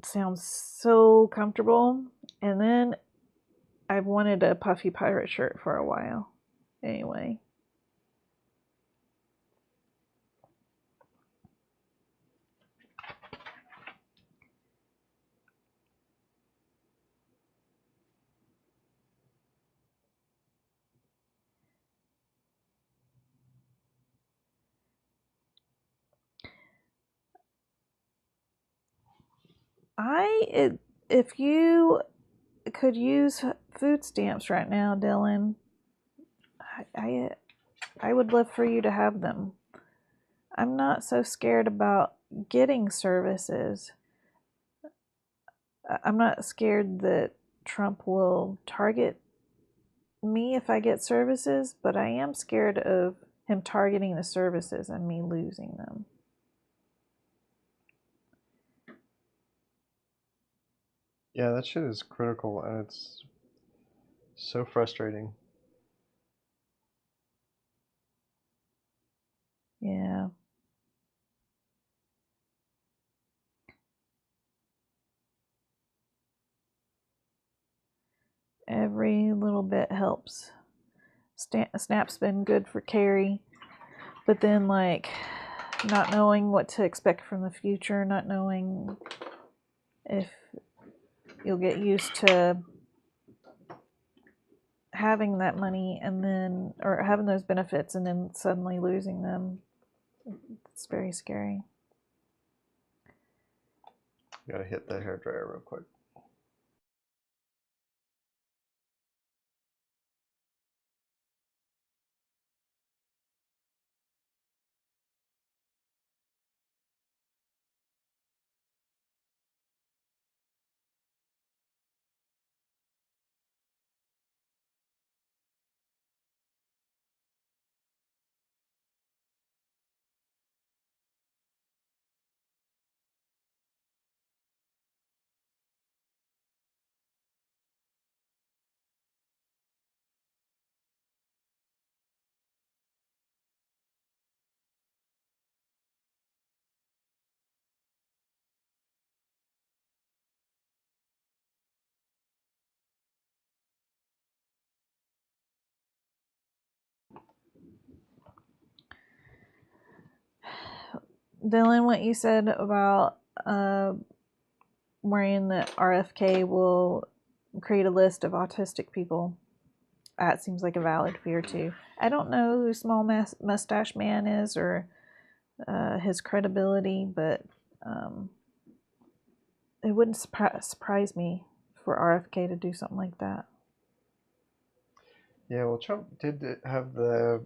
sounds so comfortable. And then I've wanted a puffy pirate shirt for a while. Anyway. If you could use food stamps right now, Dylan, I would love for you to have them. I'm not so scared about getting services. I'm not scared that Trump will target me if I get services, but I am scared of him targeting the services and me losing them. Yeah, that shit is critical, and it's so frustrating. Yeah. Every little bit helps. Snap's been good for Carrie, but then like not knowing what to expect from the future, not knowing if you'll get used to having that money and then, or having those benefits and then suddenly losing them. It's very scary. Gotta hit the hairdryer real quick. Dylan, what you said about worrying that RFK will create a list of autistic people, that seems like a valid fear too. I don't know who Small Mustache Man is or his credibility, but it wouldn't surprise me for RFK to do something like that. Yeah, well, Trump did have the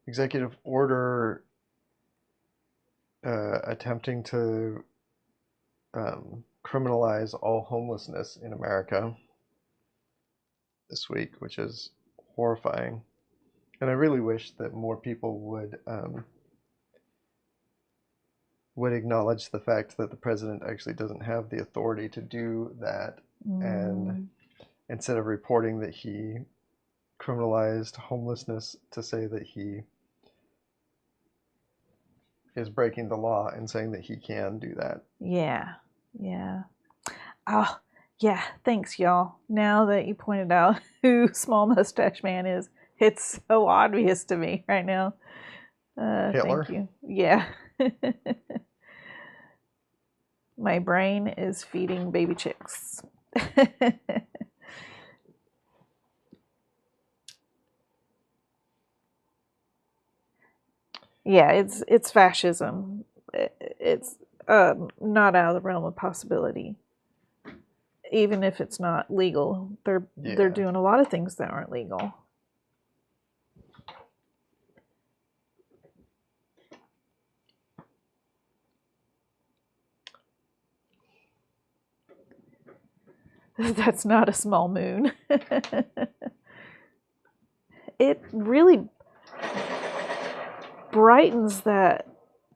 executive order attempting to criminalize all homelessness in America this week, which is horrifying. And I really wish that more people would acknowledge the fact that the president actually doesn't have the authority to do that. And instead of reporting that he criminalized homelessness, to say that he is breaking the law and saying that he can do that. Yeah. Oh, yeah. Thanks, y'all. Now that you pointed out who Small Mustache Man is, it's so obvious to me right now. Hitler? Thank you. Yeah. My brain is feeding baby chicks. Yeah, it's fascism. It's not out of the realm of possibility. Even if it's not legal, they're doing a lot of things that aren't legal. That's not a small moon. It really brightens that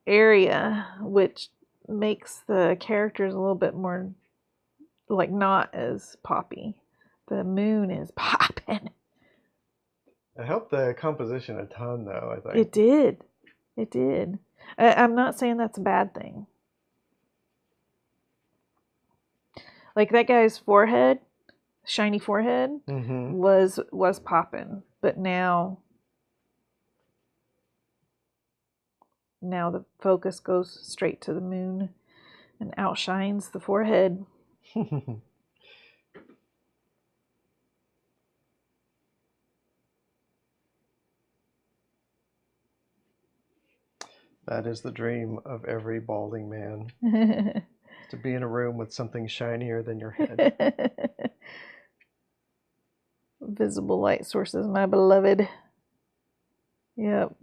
area, which makes the characters a little bit more like not as poppy. The moon is popping. It helped the composition a ton, though, I think. It did. It did. I'm not saying that's a bad thing. Like that guy's forehead, shiny forehead, was popping, but now the focus goes straight to the moon and outshines the forehead. That is the dream of every balding man. To be in a room with something shinier than your head. Visible light sources, my beloved. Yep.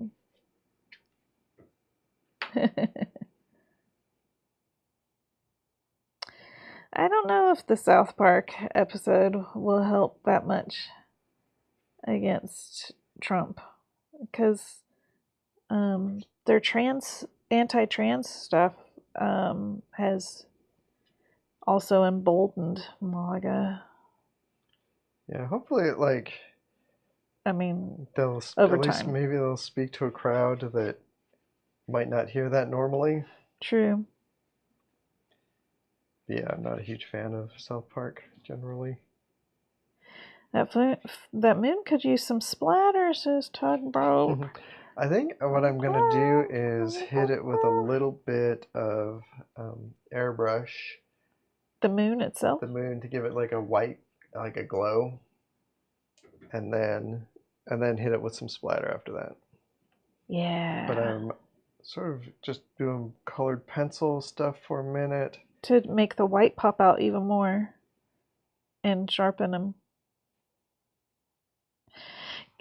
I don't know if the South Park episode will help that much against Trump, because their anti-trans stuff has also emboldened MAGA. Yeah, hopefully it I mean, they'll over at least time. Maybe they'll speak to a crowd that might not hear that normally. True. Yeah, I'm not a huge fan of South Park generally. That moon could use some splatter, says Tugboat. I think what I'm gonna do is hit it with a little bit of airbrush. The moon itself? The moon to give it like a white, like a glow. And then hit it with some splatter after that. Yeah. But I'm sort of just doing colored pencil stuff for a minute. To make the white pop out even more. And sharpen them.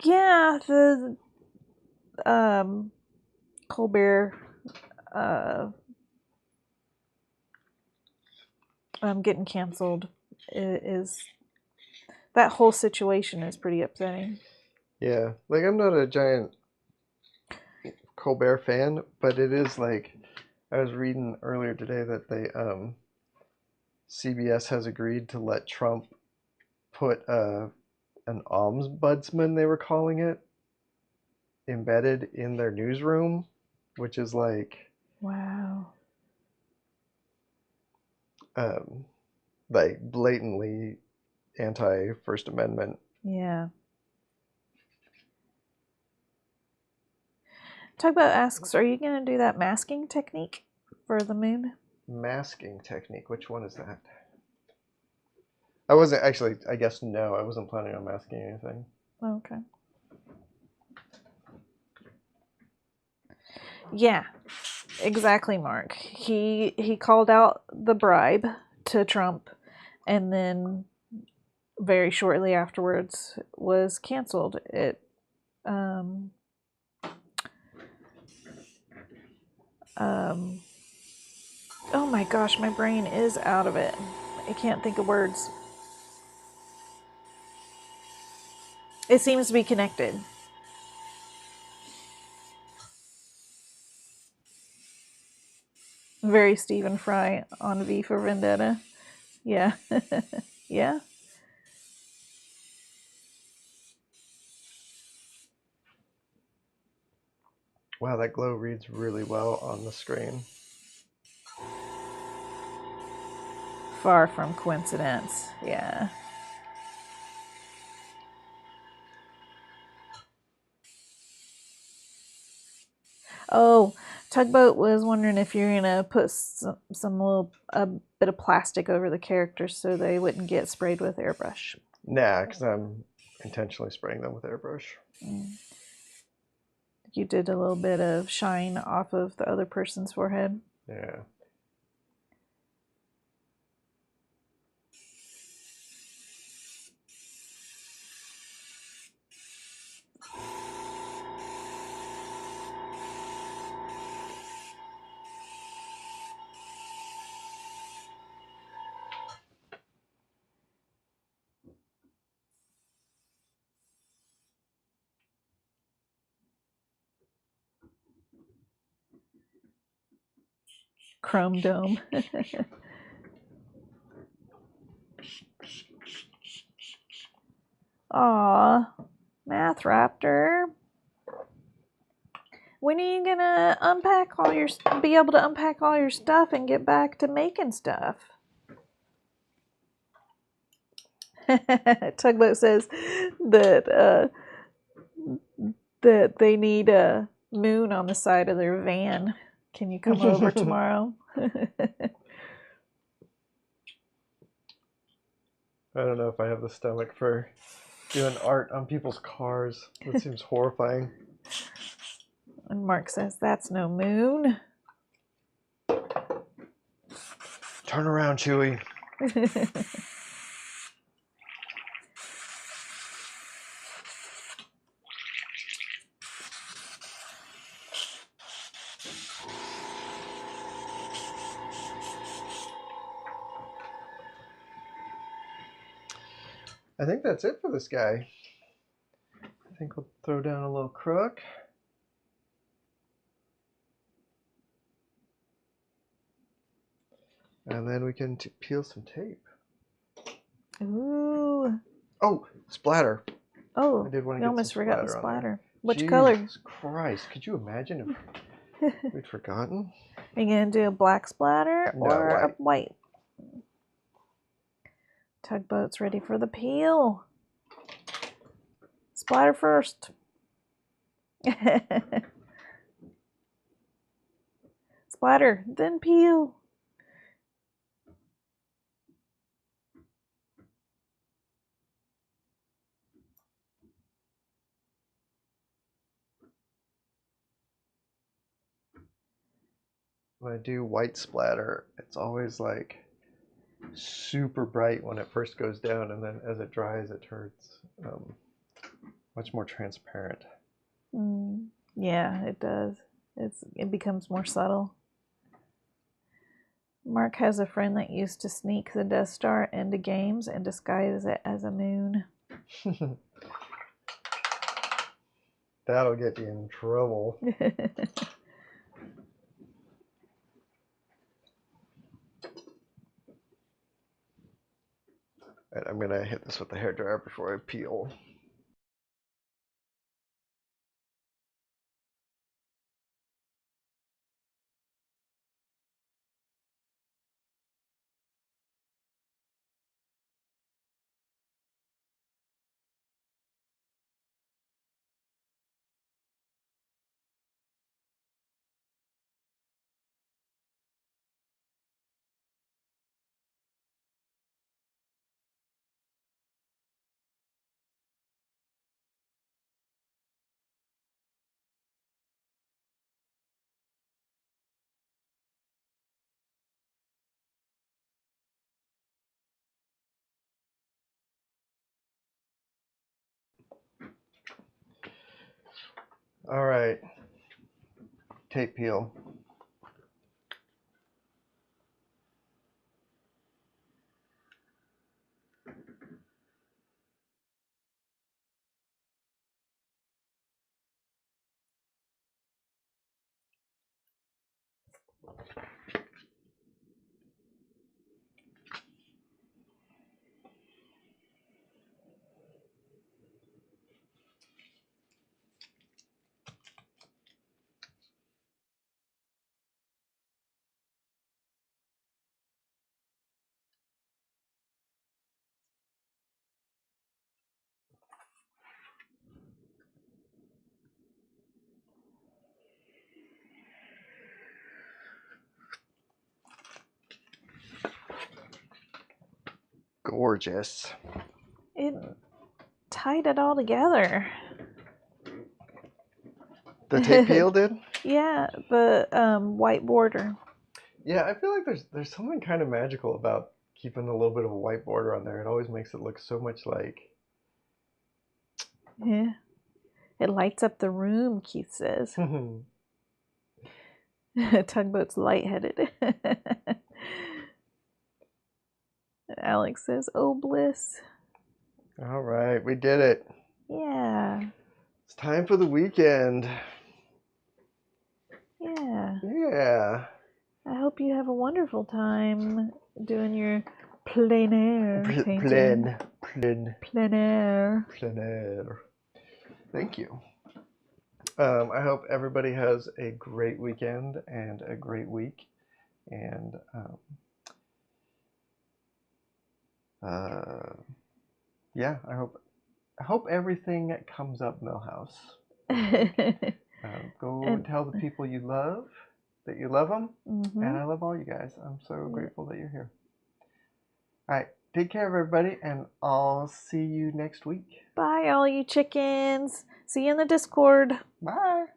Yeah, the Colbert getting canceled is that whole situation is pretty upsetting. Yeah, like I'm not a giant Colbert fan, but it is like I was reading earlier today that they CBS has agreed to let Trump put an ombudsman, they were calling it, embedded in their newsroom, which is like wow, like blatantly anti-First Amendment. Yeah. Tugboat asks, are you going to do that masking technique for the moon? Masking technique. Which one is that? I wasn't actually, I guess no, I wasn't planning on masking anything. Okay. Yeah, exactly, Mark. He called out the bribe to Trump and then very shortly afterwards was canceled. Oh my gosh, my brain is out of it. I can't think of words. It seems to be connected. Very Stephen Fry on V for Vendetta. Yeah. Yeah. Wow, that glow reads really well on the screen. Far from coincidence. Yeah. Oh, Tugboat was wondering if you're gonna put some little a bit of plastic over the characters so they wouldn't get sprayed with airbrush. Nah, because I'm intentionally spraying them with airbrush. You did a little bit of shine off of the other person's forehead. Yeah. Chrome dome. Aw, Math Raptor. When are you gonna be able to unpack all your stuff and get back to making stuff? Tugboat says that that they need a moon on the side of their van. Can you come over tomorrow? I don't know if I have the stomach for doing art on people's cars. That seems horrifying. And Mark says, that's no moon. Turn around, Chewie. I think that's it for this guy. I think we'll throw down a little crook. And then we can peel some tape. Ooh. Oh, splatter. Oh, I did want to you get almost some forgot the splatter. splatter. Which Jesus color? Christ, could you imagine if we'd forgotten? Are you going to do a black splatter or a white? Tugboat's ready for the peel. Splatter first. Splatter, then peel. When I do white splatter, it's always like super bright when it first goes down, and then as it dries, it turns much more transparent. Yeah, it does. It becomes more subtle. Mark has a friend that used to sneak the Death Star into games and disguise it as a moon. That'll get you in trouble. Right, I'm gonna hit this with the hairdryer before I peel. All right, tape peel. Gorgeous. It tied it all together. The tape peel did? Yeah, the white border. Yeah, I feel like there's something kind of magical about keeping a little bit of a white border on there. It always makes it look so much like... Yeah. It lights up the room, Keith says. Tugboat's lightheaded. Alex says, oh, bliss. All right, we did it. Yeah. It's time for the weekend. Yeah. Yeah. I hope you have a wonderful time doing your plein air painting. Plein air. Thank you. I hope everybody has a great weekend and a great week. And yeah, I hope everything comes up, Millhouse. Go tell the people you love that you love them. And I love all you guys. I'm so grateful that you're here. All right. Take care of everybody, and I'll see you next week. Bye, all you chickens. See you in the Discord. Bye.